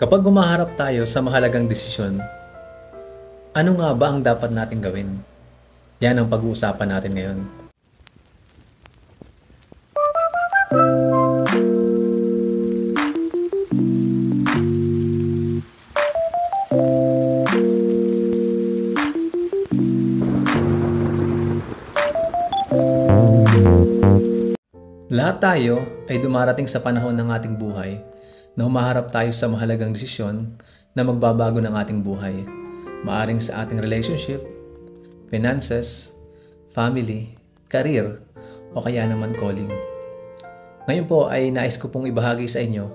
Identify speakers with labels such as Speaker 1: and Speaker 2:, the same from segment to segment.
Speaker 1: Kapag humaharap tayo sa mahalagang desisyon, ano nga ba ang dapat nating gawin? Yan ang pag-uusapan natin ngayon. Lahat tayo ay dumarating sa panahon ng ating buhay na humaharap tayo sa mahalagang desisyon na magbabago ng ating buhay. Maaring sa ating relationship, finances, family, career, o kaya naman calling. Ngayon po ay nais ko pong ibahagi sa inyo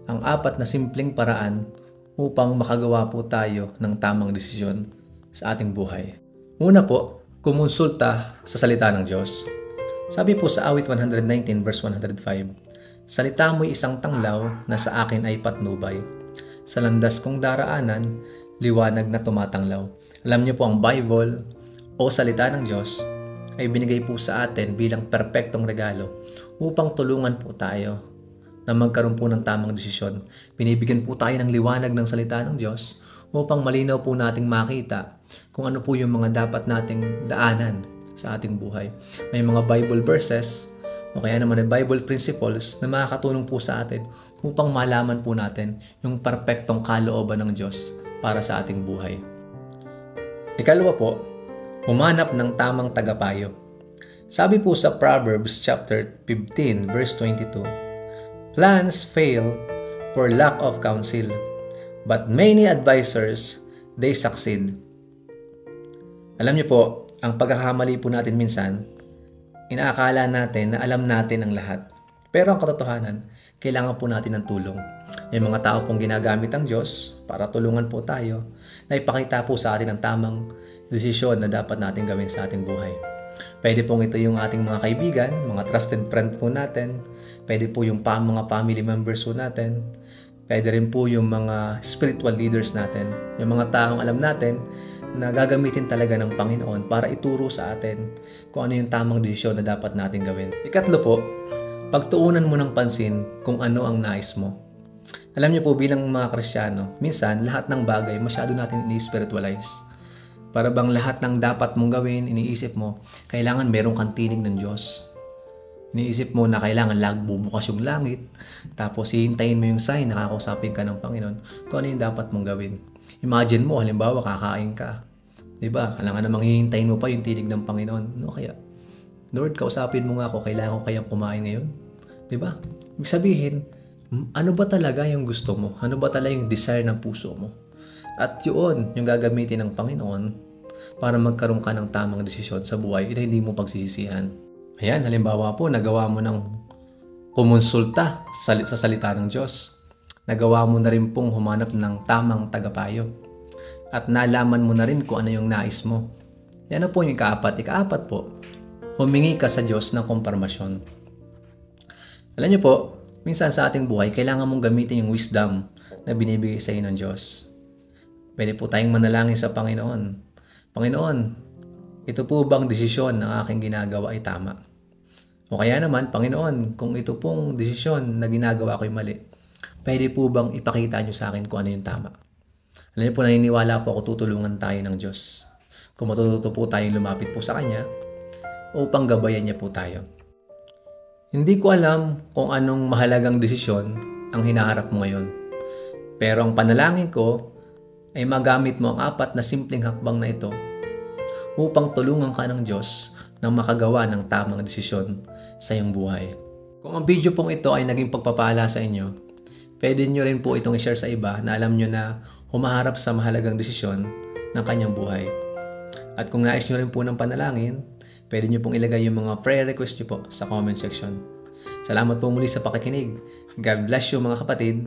Speaker 1: ang 4 na simpleng paraan upang makagawa po tayo ng tamang desisyon sa ating buhay. Una po, kumonsulta sa salita ng Diyos. Sabi po sa awit 119 verse 105, "Salita mo'y isang tanglaw na sa akin ay patnubay. Sa landas kong daraanan, liwanag na tumatanglaw." Alam niyo po, ang Bible o salita ng Diyos ay binigay po sa atin bilang perpektong regalo upang tulungan po tayo na magkaroon po ng tamang desisyon. Binibigyan po tayo ng liwanag ng salita ng Diyos upang malinaw po nating makita kung ano po yung mga dapat nating daanan sa ating buhay. May mga Bible verses o kaya naman ay Bible principles na makakatulong po sa atin upang malaman po natin yung perpektong kalooban ng Diyos para sa ating buhay. Ikalawa po, humanap ng tamang tagapayo. Sabi po sa Proverbs chapter 15 verse 22, "Plans fail for lack of counsel, but many advisors, they succeed." Alam niyo po, ang pagkakamali po natin minsan, inaakala natin na alam natin ang lahat. Pero ang katotohanan, kailangan po natin ng tulong. May mga tao pong ginagamit ang Diyos para tulungan po tayo na ipakita po sa atin ang tamang desisyon na dapat natin gawin sa ating buhay. Pwede pong ito yung ating mga kaibigan, mga trusted friend po natin. Pwede po yung mga family members po natin. Pwede rin po yung mga spiritual leaders natin. Yung mga taong alam natin na gagamitin talaga ng Panginoon para ituro sa atin kung ano yung tamang desisyon na dapat natin gawin. Ikatlo po, pagtuunan mo ng pansin kung ano ang nais mo. Alam niyo po, bilang mga Kristiyano, minsan lahat ng bagay masyado natin ini-spiritualize. Para bang lahat ng dapat mong gawin, iniisip mo, kailangan meron kang tinig ng Diyos. Iniisip mo na kailangan bubukas yung langit, tapos hihintayin mo yung sign, nakakausapin ka ng Panginoon kung ano yung dapat mong gawin. Imagine mo, halimbawa, kakain ka. Diba? Kailangan namang hihintayin mo pa yung tinig ng Panginoon. No, kaya, Lord, kausapin mo nga ako, kailangan ko kayang kumain ngayon. Diba? Ibig sabihin, ano ba talaga yung gusto mo? Ano ba talaga yung desire ng puso mo? At yun, yung gagamitin ng Panginoon para magkaroon ka ng tamang desisyon sa buhay na hindi mo pagsisisihan. Ayan, halimbawa po, nagawa mo ng kumonsulta sa salita ng Diyos. Nagawa mo na rin pong humanap ng tamang tagapayo. At nalaman mo na rin kung ano yung nais mo. Yan po yung ikaapat. Ikaapat po, humingi ka sa Diyos ng komparmasyon. Alam niyo po, minsan sa ating buhay, kailangan mong gamitin yung wisdom na binibigay sa iyo ng Diyos. Pwede po tayong manalangin sa Panginoon. Panginoon, ito po bang desisyon na aking ginagawa ay tama? O kaya naman, Panginoon, kung ito pong desisyon na ginagawa ko ay mali, pwede po bang ipakita niyo sa akin kung ano yung tama? Alam niyo po, naniniwala po ako, tutulungan tayo ng Diyos. Kung matututo po tayong lumapit po sa Kanya, upang gabayan niya po tayo. Hindi ko alam kung anong mahalagang desisyon ang hinaharap mo ngayon. Pero ang panalangin ko ay magamit mo ang 4 na simpleng hakbang na ito upang tulungan ka ng Diyos na makagawa ng tamang desisyon sa iyong buhay. Kung ang video pong ito ay naging pagpapala sa inyo, pwede nyo rin po itong i-share sa iba na alam nyo na humaharap sa mahalagang desisyon ng kanyang buhay. At kung nais nyo rin po ng panalangin, pwede nyo pong ilagay yung mga prayer request nyo po sa comment section. Salamat po muli sa pakikinig. God bless you mga kapatid.